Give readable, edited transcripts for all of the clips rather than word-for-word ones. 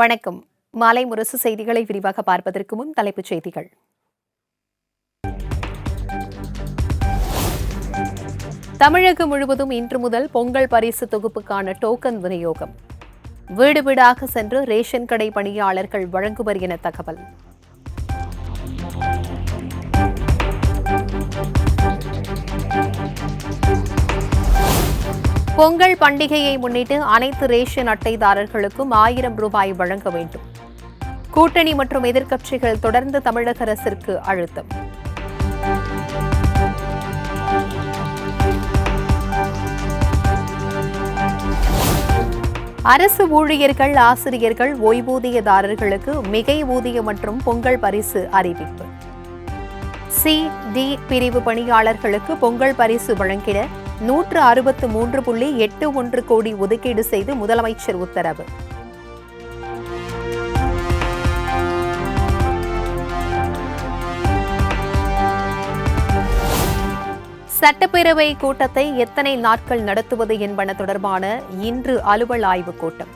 வணக்கம். மாலை முரசு செய்திகளை விரிவாக பார்ப்பதற்கு முன் தலைப்புச் செய்திகள். தமிழகம் முழுவதும் இன்று முதல் பொங்கல் பரிசு தொகுப்புக்கான டோக்கன் விநியோகம். வீடு வீடாக சென்று ரேஷன் கடை பணியாளர்கள் வழங்குவர் என தகவல். பொங்கல் பண்டிகையை முன்னிட்டு அனைத்து ரேஷன் அட்டைதாரர்களுக்கும் 1000 ரூபாய் வழங்க வேண்டும். கூட்டணி மற்றும் எதிர்க்கட்சிகள் தொடர்ந்து தமிழக அரசிற்கு அழுத்தம். அரசு ஊழியர்கள், ஆசிரியர்கள், ஓய்வூதியதாரர்களுக்கு மிகை ஊதியம் மற்றும் பொங்கல் பரிசு அறிவிப்பு. சி, டி பிரிவு பணியாளர்களுக்கு பொங்கல் பரிசு வழங்கிட 163.81 கோடி ஒதுக்கீடு செய்து முதலமைச்சர் உத்தரவு. சட்டப்பேரவை கூட்டத்தை எத்தனை நாட்கள் நடத்துவது என்பன தொடர்பான இன்று அலுவல் ஆய்வுக் கூட்டம்.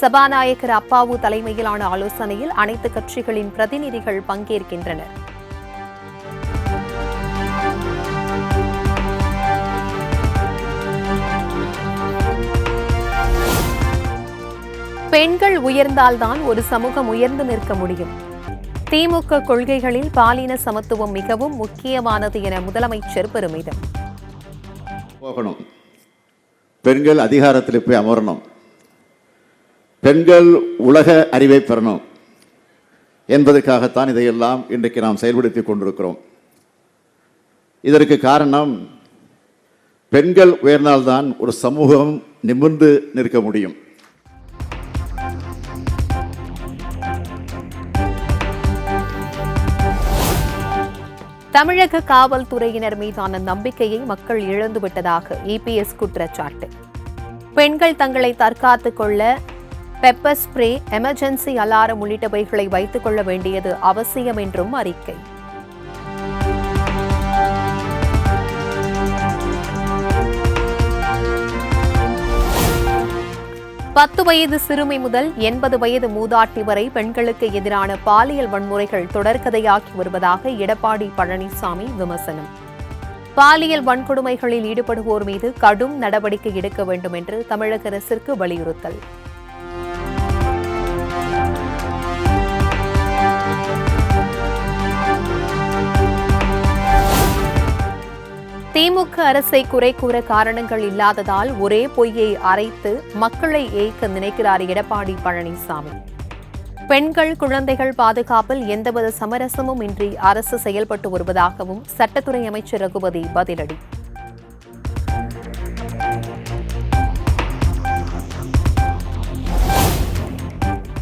சபாநாயகர் அப்பாவு தலைமையிலான ஆலோசனையில் அனைத்து கட்சிகளின் பிரதிநிதிகள் பங்கேற்கின்றனர். பெண்கள் உயர்ந்தால்தான் ஒரு சமூகம் உயர்ந்து நிற்க முடியும். திமுக கொள்கைகளில் பாலின சமத்துவம் மிகவும் முக்கியமானது என முதலமைச்சர் பெருமிதம். பெண்கள் அதிகாரத்தில் போய் அமரணும், பெண்கள் உலக அறிவை பெறணும் என்பதற்காகத்தான் இதையெல்லாம் இன்றைக்கு நாம் செயல்படுத்திக் கொண்டிருக்கிறோம். இதற்கு காரணம், பெண்கள் உயர்ந்தால்தான் ஒரு சமூகம் நிமிர்ந்து நிற்க முடியும். தமிழக காவல்துறையினர் மீதான நம்பிக்கையை மக்கள் இழந்துவிட்டதாக இபிஎஸ் குற்றச்சாட்டு. பெண்கள் தங்களை தற்காத்துக் கொள்ள பெப்பர் ஸ்ப்ரே, எமர்ஜென்சி அலாரம் உள்ளிட்டவைகளை வைத்துக் கொள்ள வேண்டியது அவசியம் என்றும் அறிக்கை. பத்து வயது சிறுமி முதல் 80 வயது மூதாட்டி வரை பெண்களுக்கு எதிரான பாலியல் வன்முறைகள் தொடர்கதையாகி வருவதாக எடப்பாடி பழனிசாமி விமர்சனம். பாலியல் வன்கொடுமைகளில் ஈடுபடுவோர் மீது கடும் நடவடிக்கை எடுக்க வேண்டும் என்று தமிழக அரசிற்கு வலியுறுத்தல். திமுக அரசை குறை கூற காரணங்கள் இல்லாததால் ஒரே பொய்யை அரைத்து மக்களை ஏய்க்க நினைக்கிறார் எடப்பாடி பழனிசாமி. பெண்கள், குழந்தைகள் பாதுகாப்பில் எந்தவித சமரசமும் இன்றி அரசு செயல்பட்டு வருவதாகவும் சட்டத்துறை அமைச்சர் ரகுபதி பதிலடி.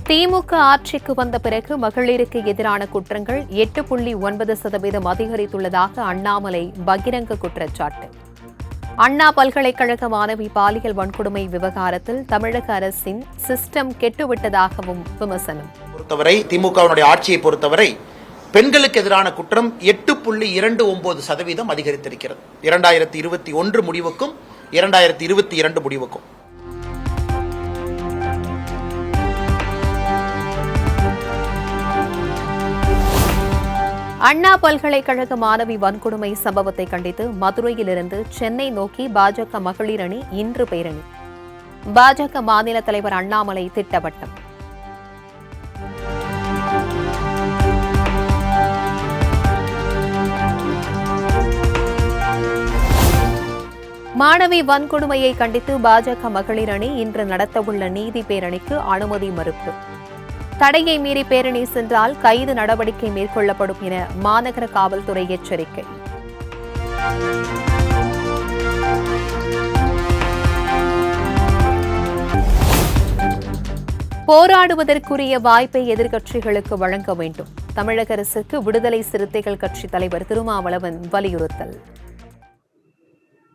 திமுக ஆட்சிக்கு வந்த பிறகு மகளிருக்கு எதிரான குற்றங்கள் 8.9% அதிகரித்துள்ளதாக அண்ணாமலை பகிரங்க குற்றச்சாட்டு. அண்ணா பல்கலைக்கழக மாணவி பாலியல் வன்கொடுமை விவகாரத்தில் தமிழக அரசின் சிஸ்டம் கெட்டுவிட்டதாகவும் விமர்சனம். பொறுத்தவரை திமுகவினுடைய ஆட்சியை பொறுத்தவரை பெண்களுக்கு எதிரான குற்றம் 8.29% அதிகரித்திருக்கிறது. 2021 முடிவுக்கும் 2022 முடிவுக்கும். அண்ணா பல்கலைக்கழக மாணவி வன்கொடுமை சம்பவத்தை கண்டித்து மதுரையிலிருந்து சென்னை நோக்கி பாஜக மகளிர் அணி இன்று பேரணி. பாஜக மாநில தலைவர் அண்ணாமலை திட்டவட்டம். மாணவி வன்கொடுமையை கண்டித்து பாஜக மகளிர் அணி இன்று நடத்தவுள்ள நீதி பேரணிக்கு அனுமதி மறுப்பு. தடையை மீறி பேரணி சென்றால் கைது நடவடிக்கை மேற்கொள்ளப்படும் என மாநகர காவல்துறை எச்சரிக்கை. போராடுவதற்குரிய வாய்ப்பை எதிர்க்கட்சிகளுக்கு வழங்க வேண்டும். தமிழக அரசுக்கு விடுதலை சிறுத்தைகள் கட்சி தலைவர் திருமாவளவன் வலியுறுத்தல்.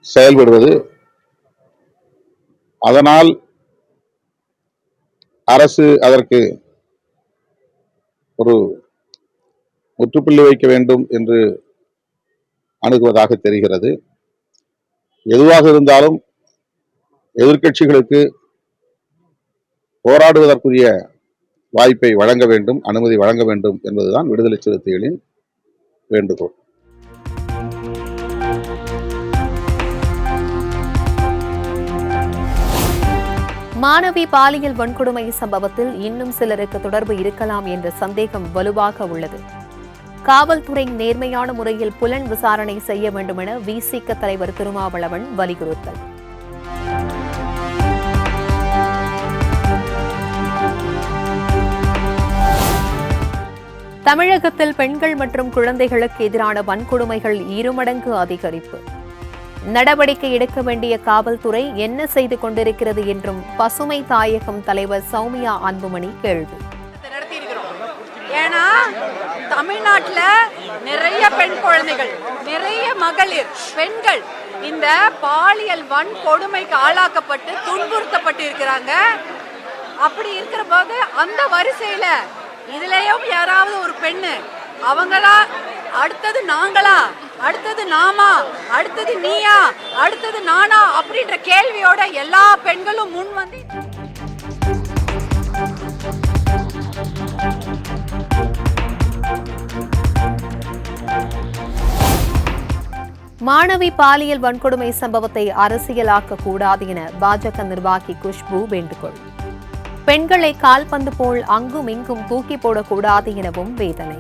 செயல்படுவது, அதனால் அரசு அதற்கு ஒரு முற்றுப்புள்ளி வைக்க வேண்டும் என்று அணுகுவதாக தெரிகிறது. எதுவாக இருந்தாலும் எதிர்க்கட்சிகளுக்கு போராடுவதற்குரிய வாய்ப்பை வழங்க வேண்டும், அனுமதி வழங்க வேண்டும் என்பதுதான் விடுதலை சிறுத்தைகளின் வேண்டுகோள். மாணவி பாலியல் வன்கொடுமை சம்பவத்தில் இன்னும் சிலருக்கு தொடர்பு இருக்கலாம் என்ற சந்தேகம் வலுவாக உள்ளது. காவல்துறை நேர்மையான முறையில் புலன் விசாரணை செய்ய வேண்டும் என விசிக தலைவர் திருமாவளவன் வலியுறுத்தல். தமிழகத்தில் பெண்கள் மற்றும் குழந்தைகளுக்கு எதிரான வன்கொடுமைகள் இருமடங்கு அதிகரிப்பு. நடவடிக்கை எடுக்க வேண்டிய காவல்துறை என்ன செய்து கொண்டிருக்கிறது என்றும் பசுமை தாயகம் தலைவர் சௌமியா அன்புமணி கேள்வி. ஏன்னா தமிழ்நாட்டுல நிறைய பெண் குழந்தைகள், நிறைய மகளிர் பெண்கள் இந்த பாலியல் வன்கொடுமைக்கு ஆளாக்கப்பட்டு துன்புறுத்தப்பட்டு இருக்கிறாங்க. அப்படி இருக்கிற போது அந்த வரிசையில இதுலயும் யாராவது ஒரு பெண்ணு அவங்களா, அடுத்தது நாங்களா, அடுத்தது நாமா, அடுத்தது நீயா, அடுத்தது நானா அப்படின்ற கேள்வியோட எல்லா பெண்களும் முன் வந்து மாணவி பாலியல் வன்கொடுமை சம்பவத்தை அரசியலாக்க கூடாது என பாஜக நிர்வாகி குஷ்பு வேண்டுகோள். பெண்களை கால்பந்து போல் அங்கும் இங்கும் தூக்கி போடக்கூடாது எனவும் வேதனை.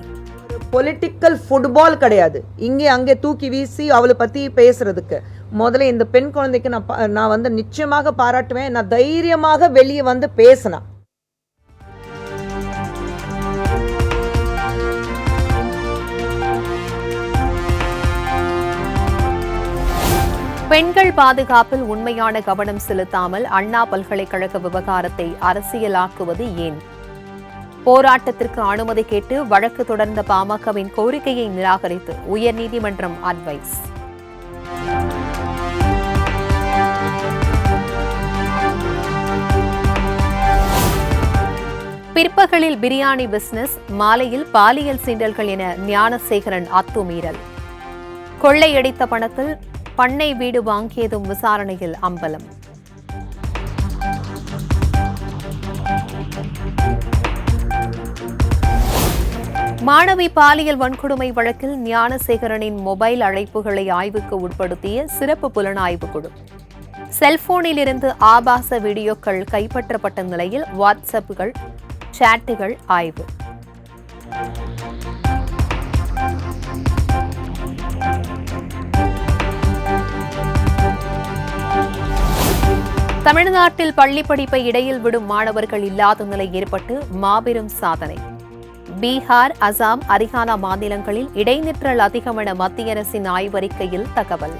பொலிட்டிக்கல் ஃபுட்பால் கிடையாது, இங்கே அங்கே தூக்கி வீசி அவளை பத்தி பேசுறதுக்கு. முதல்ல இந்த பெண் குழந்தைக்கு நான் வந்து நிச்சயமாக பாராட்டுவேன். நான் தைரியமாக வெளியே வந்து பேசினேன். பெண்கள் பாதுகாப்பில் உண்மையான கவனம் செலுத்தாமல் அண்ணா பல்கலைக்கழக விவகாரத்தை அரசியலாக்குவது ஏன்? போராட்டத்திற்கு அனுமதி கேட்டு வழக்கு தொடர்ந்த பாமகவின் கோரிக்கையை நிராகரித்து உயர்நீதிமன்றம் அட்வைஸ். பிற்பகலில் பிரியாணி பிசினஸ், மாலையில் பாலியல் சீண்டல்கள் என ஞானசேகரன் அத்துமீறல். கொள்ளையடித்த பணத்தில் பண்ணை வீடு வாங்கியதும் விசாரணையில் அம்பலம். மாணவி பாலியல் வன்கொடுமை வழக்கில் ஞானசேகரனின் மொபைல் அழைப்புகளை ஆய்வுக்கு உட்படுத்திய சிறப்பு புலனாய்வு குழு. செல்போனில் இருந்து ஆபாச வீடியோக்கள் கைப்பற்றப்பட்ட நிலையில் வாட்ஸ்அப்புகள், சாட்டுகள் ஆய்வு. தமிழ்நாட்டில் பள்ளி படிப்பை இடையில் விடும் மாணவர்கள் இல்லாத நிலை ஏற்பட்டு மாபெரும் சாதனை. பீகார், அசாம், ஹரியானா மாநிலங்களில் இடைநிற்றல் அதிகம் என மத்திய அரசின் ஆய்வறிக்கையில் தகவல்.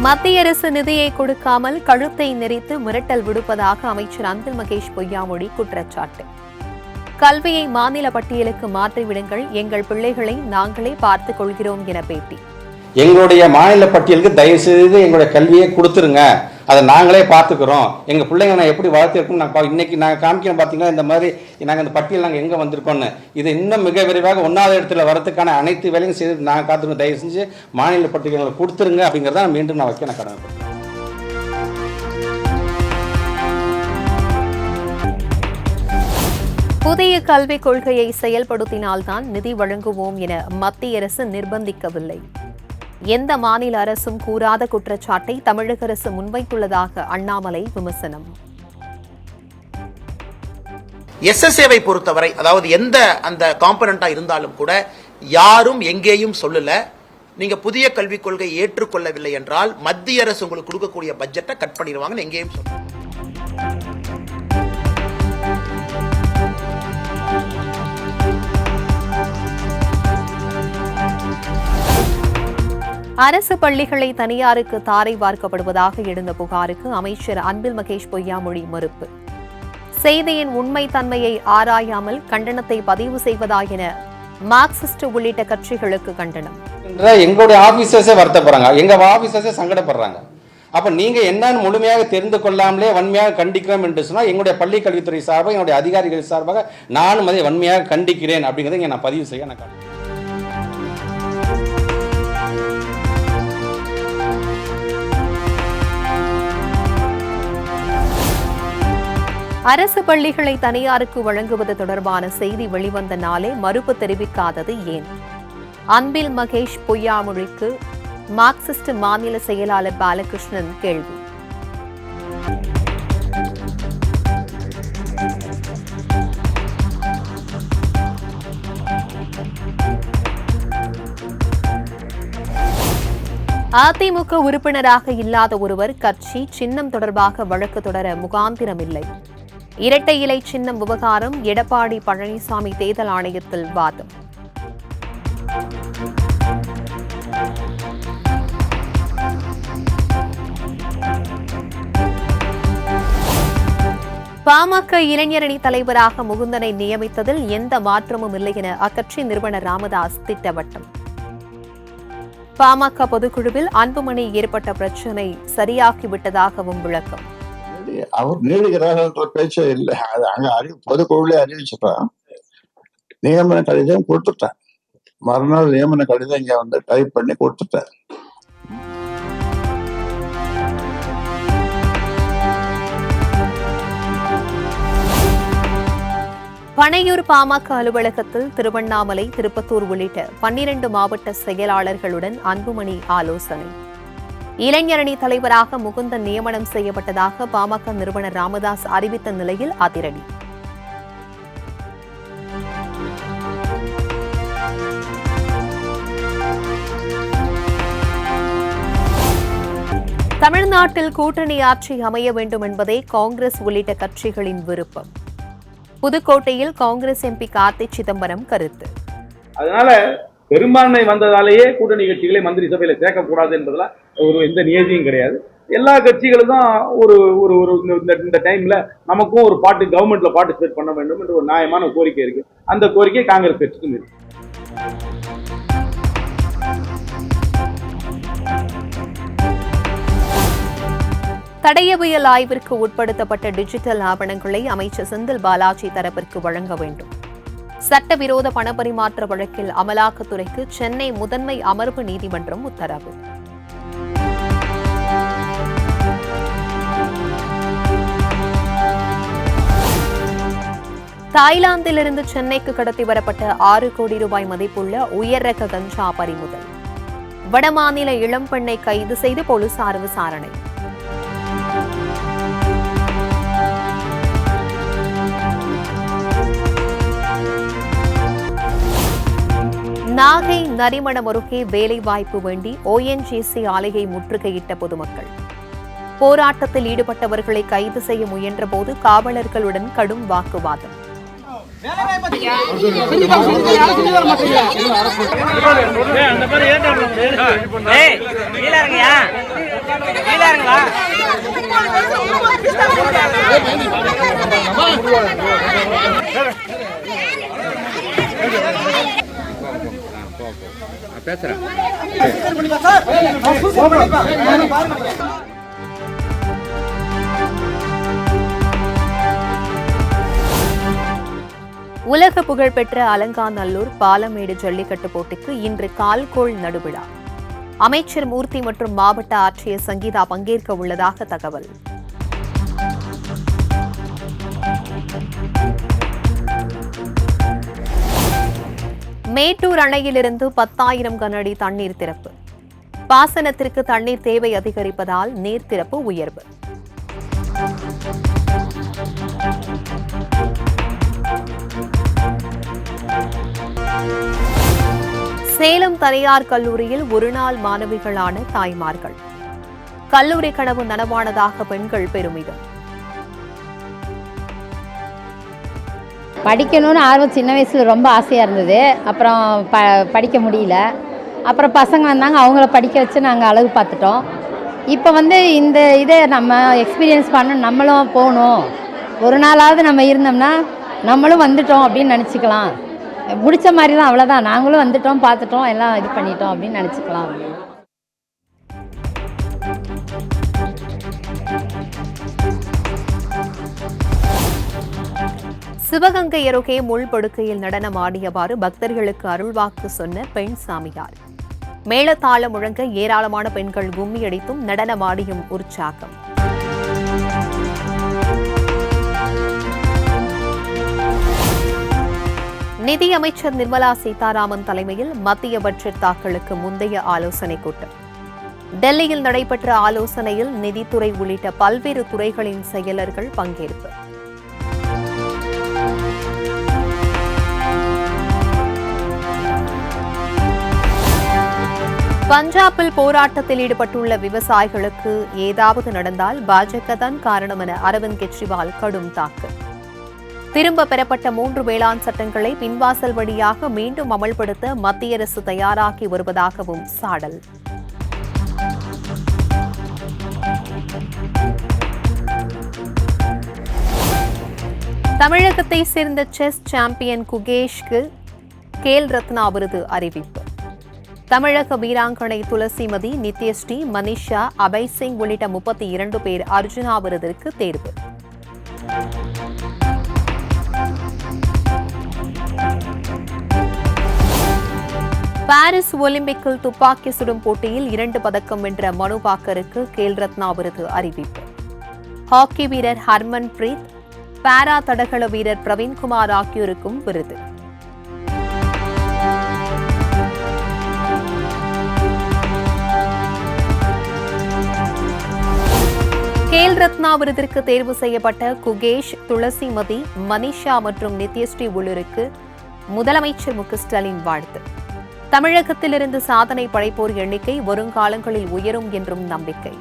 மத்திய அரசு நிதியை கொடுக்காமல் கழுத்தை நெரித்து மிரட்டல் விடுப்பதாக அமைச்சர் அன்பில் மகேஷ் பொய்யாமொழி குற்றச்சாட்டு. கல்வியை மாநில பட்டியலுக்கு மாற்றிவிடுங்கள், எங்கள் பிள்ளைகளை நாங்களே பார்த்துக் கொள்கிறோம் என பேட்டி. எங்களுடைய மாநில பட்டியலுக்கு தயவு செய்து எங்களுடைய கல்வியை கொடுத்துருங்க, அதை நாங்களே பார்த்துக்கிறோம், எங்கள் பிள்ளைங்க நான் எப்படி வளர்த்திருக்கோம் நாங்கள் இன்னைக்கு நாங்கள் காமிக்கிறோம். பார்த்தீங்கன்னா இந்த மாதிரி நாங்கள் இந்த பட்டியல் நாங்கள் எங்கே வந்திருக்கோன்னு இது இன்னும் மிக விரைவாக 1வது இடத்துல வரதுக்கான அனைத்து வேலையும் செய்து நாங்கள் காத்துக்கணும். தயவு செஞ்சு மாநில பட்டியலை கொடுத்துருங்க அப்படிங்கிறத மீண்டும் நான் வைக்க நான் கடமைப்பட்டேன். புதிய கல்விக் கொள்கையை செயல்படுத்தினால்தான் நிதி வழங்குவோம் என மத்திய அரசு நிர்பந்திக்கவில்லை. எந்த மாநில அரசும் கூறாத குற்றச்சாட்டை தமிழக அரசு முன்வைத்துள்ளதாக அண்ணாமலை விமர்சனம். எஸ்எஸ்ஏவை பொறுத்தவரை, அதாவது எந்த அந்த காம்பனண்டா இருந்தாலும் கூட யாரும் எங்கேயும் சொல்லல, நீங்க புதிய கல்விக் கொள்கை ஏற்றுக்கொள்ளவில்லை என்றால் மத்திய அரசு உங்களுக்கு கொடுக்கக்கூடிய பட்ஜெட்டை கட் பண்ணிடுவாங்கன்னு எங்கேயும் சொல்ல. அரசு பள்ளிகளை தனியாருக்கு தாரை வார்க்கப்படுவதாக எழுந்த புகாருக்கு அமைச்சர் அன்பில் மகேஷ் பொய்யாமொழி மறுப்பு. செய்தியின் உண்மை தன்மையை ஆராயாமல் கண்டனத்தை பதிவு செய்வதா என மார்க்சிஸ்ட் உள்ளிட்ட கட்சிகளுக்கு கண்டனம். எங்களுடைய ஆபீசர்ஸே வருத்தப்படுறாங்க, எங்க ஆபீசர்ஸே சங்கடப்படுறாங்க. அப்ப நீங்க என்னன்னு முழுமையாக தெரிந்து கொள்ளாமலே வன்மையாக கண்டிக்கிறோம் என்று சொன்னால் எங்களுடைய பள்ளி கல்வித்துறை சார்பாக என்னுடைய அதிகாரிகள் சார்பாக நானும் அதை வன்மையாக கண்டிக்கிறேன் அப்படிங்கிறத நான் பதிவு செய்ய நான் அரசு பள்ளிகளை தனியாருக்கு வழங்குவது தொடர்பான செய்தி வெளிவந்த நாளே மறுப்பு தெரிவிக்காதது ஏன்? அன்பில் மகேஷ் பொய்யாமொழிக்கு மார்க்சிஸ்ட் மாநில செயலாளர் பாலகிருஷ்ணன் கேள்வி. அதிமுக உறுப்பினராக இல்லாத ஒருவர் கட்சி சின்னம் தொடர்பாக வழக்கு தொடர முகாந்திரமில்லை. இரட்டை இலை சின்னம் விவகாரம் எடப்பாடி பழனிசாமி தேர்தல் ஆணையத்தில் வாதம். பாமக இளைஞரணி தலைவராக முகுந்தனை நியமித்ததில் எந்த மாற்றமும் இல்லை என அக்கட்சி நிறுவனர் ராமதாஸ் திட்டவட்டம். பாமக பொதுக்குழுவில் அன்புமணி ஏற்பட்ட பிரச்சினை சரியாகிவிட்டதாகவும் விளக்கம். அவர் நீடுகிறார்ன்ற பேச்சே இல்லை. அது அங்க பொதுக்குழுவிலே அறிவிச்சுட்டான். நியமன கடிதம் கொடுத்துட்டேன். மறுநாள் நியமன கடிதம் இங்க வந்து டைப் பண்ணி கொடுத்துட்டேன். பனையூர் பாமக அலுவலகத்தில் திருவண்ணாமலை, திருப்பத்தூர் உள்ளிட்ட 12 மாவட்ட செயலாளர்களுடன் அன்புமணி ஆலோசனை. இளைஞரணி தலைவராக முகுந்தன் நியமனம் செய்யப்பட்டதாக பாமக நிறுவனர் ராமதாஸ் அறிவித்த நிலையில் அதிரடி. தமிழ்நாட்டில் கூட்டணி ஆட்சி அமைய வேண்டும் என்பதே காங்கிரஸ் உள்ளிட்ட கட்சிகளின் விருப்பம். புதுக்கோட்டையில் காங்கிரஸ் எம்பி கார்த்தி சிதம்பரம் கருத்து. அதனால பெரும்பான்மை வந்ததாலேயே கூட்டணி கட்சிகளை மந்திரி சபையில சேர்க்கக்கூடாது என்பதுல எந்த நியதியும் கிடையாது. எல்லா கட்சிகளும் தான் இந்த டைம்ல நமக்கும் ஒரு கவர்மெண்ட்ல பார்ட்டிசிபேட் பண்ண வேண்டும் என்ற ஒரு நியாயமான கோரிக்கை இருக்கு. அந்த கோரிக்கை காங்கிரஸ் கட்சிக்கும் இருக்கு. தடய புயல் ஆய்விற்கு உட்படுத்தப்பட்ட டிஜிட்டல் ஆவணங்களை அமைச்சர் செந்தில் பாலாஜி தரப்பிற்கு வழங்க வேண்டும். சட்டவிரோத பணப்பரிமாற்ற வழக்கில் அமலாக்கத்துறைக்கு சென்னை முதன்மை அமர்வு நீதிமன்றம் உத்தரவு. தாய்லாந்திலிருந்து சென்னைக்கு கடத்தி வரப்பட்ட 6 கோடி ரூபாய் மதிப்புள்ள உயர் ரக கஞ்சா பறிமுதல். வடமாநில இளம்பெண்ணை கைது செய்து போலீசார் விசாரணை. நாகை நரிமணம் அருகே வேலைவாய்ப்பு வேண்டி ONGC ஆலையை முற்றுகையிட்ட பொதுமக்கள். போராட்டத்தில் ஈடுபட்டவர்களை கைது செய்ய முயன்றபோது காவலர்களுடன் கடும் வாக்குவாதம். உலக புகழ்பெற்ற அலங்காநல்லூர் பாலமேடு ஜல்லிக்கட்டு போட்டிக்கு இன்று கால்கோள் நடுவிழா. அமைச்சர் மூர்த்தி மற்றும் மாவட்ட ஆட்சியர் சங்கீதா பங்கேற்க உள்ளதாக தகவல். மேட்டூர் அணையிலிருந்து 10,000 கனஅடி தண்ணீர் திறப்பு. பாசனத்திற்கு தண்ணீர் தேவை அதிகரிப்பதால் நீர் திறப்பு உயர்வு. சேலம் தனியார் கல்லூரியில் ஒருநாள் மாணவிகளான தாய்மார்கள். கல்லூரி கனவு நனவானதாக பெண்கள் பெருமிதம். படிக்கணும்னு ஆர்வம் சின்ன வயசில் ரொம்ப ஆசையாக இருந்தது. அப்புறம் படிக்க முடியல. அப்புறம் பசங்க வந்தாங்க, அவங்கள படிக்க வச்சு நாங்கள் அழகு பார்த்துட்டோம். இப்போ இந்த இதை நம்ம எக்ஸ்பீரியன்ஸ் பண்ணணும், நம்மளும் போகணும். ஒரு நாளாவது நம்ம இருந்தோம்னா நம்மளும் வந்துட்டோம் அப்படின்னு நினச்சிக்கலாம். முடித்த மாதிரி தான், அவ்வளோதான். நாங்களும் வந்துட்டோம், பார்த்துட்டோம், எல்லாம் இது பண்ணிட்டோம் அப்படின்னு நினச்சிக்கலாம். சிவகங்கை அருகே முள்படுக்கையில் நடனமாடியவாறு பக்தர்களுக்கு அருள்வாக்கு சொன்ன பெண் சாமியார். மேளதாளம் முழங்க ஏராளமான பெண்கள் கும்மியடித்தும் நடனமாடியும் உற்சாகம். நிதி அமைச்சர் நிர்மலா சீதாராமன் தலைமையில் மத்திய பட்ஜெட் தாக்கலுக்கு முந்தைய ஆலோசனைக் கூட்டம். டெல்லியில் நடைபெற்ற ஆலோசனையில் நிதித்துறை உள்ளிட்ட பல்வேறு துறைகளின் செயலர்கள் பங்கேற்பு. பஞ்சாபில் போராட்டத்தில் ஈடுபட்டுள்ள விவசாயிகளுக்கு ஏதாவது நடந்தால் பாஜக தான் காரணம் என அரவிந்த் கெஜ்ரிவால் கடும் தாக்கு. திரும்ப பெறப்பட்ட 3 வேளாண் சட்டங்களை பின்வாசல் வழியாக மீண்டும் அமல்படுத்த மத்திய அரசு தயாராகி வருவதாகவும் சாடல். தமிழகத்தை சேர்ந்த செஸ் சாம்பியன் குகேஷ்க்கு கேல் ரத்னா விருது அறிவிப்பு. தமிழக வீராங்கனை துளசிமதி, நித்யஸ்ரீ, மனிஷா, அபய் சிங் உள்ளிட்ட 32 பேர் அர்ஜுனா விருதிற்கு தேர்வு. பாரிஸ் ஒலிம்பிக்கில் துப்பாக்கி சுடும் போட்டியில் 2 பதக்கம் வென்ற மனு பாக்கருக்கு கேல் ரத்னா விருது அறிவிப்பு. ஹாக்கி வீரர் ஹர்மன் பிரீத், பாரா தடகள வீரர் பிரவீன்குமார் ஆகியோருக்கும் விருது. கேல் ரத்னா விருதிற்கு தேர்வு செய்யப்பட்ட குகேஷ், துளசிமதி, மனிஷா மற்றும் நித்யஸ்ரீ உள்ளிருக்கு முதலமைச்சர் மு க ஸ்டாலின் வாழ்த்து. தமிழகத்திலிருந்து சாதனை படைப்போர் எண்ணிக்கை வருங்காலங்களில் உயரும் என்றும் நம்பிக்கை.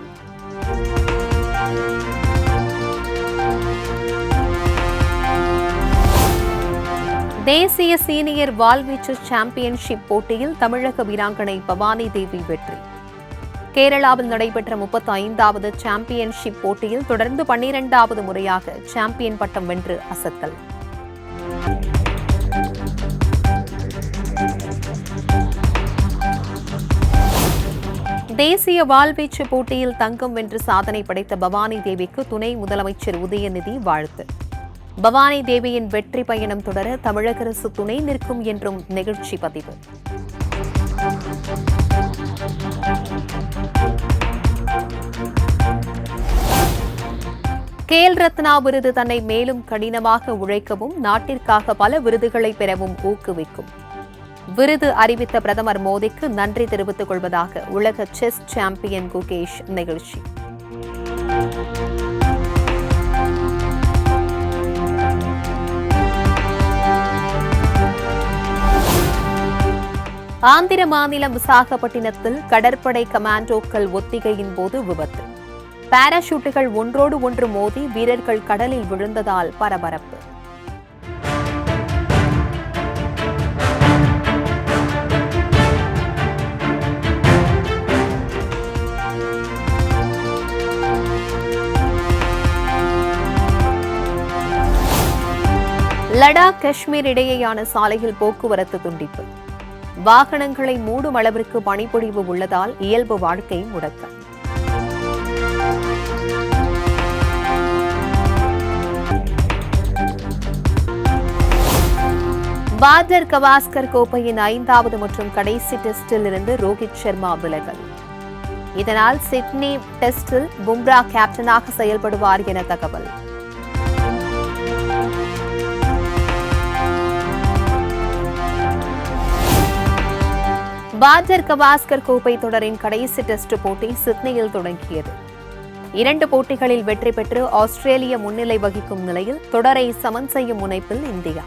தேசிய சீனியர் வாள்வீச்சு சாம்பியன்ஷிப் போட்டியில் தமிழக வீராங்கனை பவானி தேவி வெற்றி. கேரளாவில் நடைபெற்ற 35வது சாம்பியன்ஷிப் போட்டியில் தொடர்ந்து 12வது முறையாக சாம்பியன் பட்டம் வென்று அசத்தல். தேசிய வாள்வீச்சு போட்டியில் தங்கம் வென்று சாதனை படைத்த பவானி தேவிக்கு துணை முதலமைச்சர் உதயநிதி வாழ்த்து. பவானி தேவியின் வெற்றி பயணம் தொடர தமிழக அரசு துணை நிற்கும் என்றும் நிகழ்ச்சி பதிவு. கேல் ரத்னா விருது தன்னை மேலும் கடினமாக உழைக்கவும் நாட்டிற்காக பல விருதுகளை பெறவும் ஊக்குவிக்கும். விருது அறிவித்த பிரதமர் மோடிக்கு நன்றி தெரிவித்துக் கொள்வதாக உலக செஸ் சாம்பியன் குகேஷ் நிகழ்ச்சி. ஆந்திர மாநிலம் விசாகப்பட்டினத்தில் கடற்படை கமாண்டோக்கள் ஒத்திகையின் போது விபத்து. பாராசூட்டுகள் ஒன்றோடு ஒன்று மோதி வீரர்கள் கடலில் விழுந்ததால் பரபரப்பு. லடாக் காஷ்மீர் இடையேயான சாலையில் போக்குவரத்து துண்டிப்பு. வாகனங்களை மூடும் அளவிற்கு பனிப்பொழிவு உள்ளதால் இயல்பு வாழ்க்கை முடக்கம். பார்டர் கவாஸ்கர் கோப்பையின் 5வது மற்றும் கடைசி டெஸ்டில் இருந்து ரோஹித் சர்மா விலகல். இதனால் சிட்னி டெஸ்டில் பும்ரா கேப்டனாக செயல்படுவார் என தகவல். பார்டர் கவாஸ்கர் கோப்பை தொடரின் கடைசி டெஸ்ட் போட்டி சிட்னியில் தொடங்கியது. 2 போட்டிகளில் வெற்றி பெற்று ஆஸ்திரேலியா முன்னிலை வகிக்கும் நிலையில் தொடரை சமன் செய்யும் முனைப்பில் இந்தியா.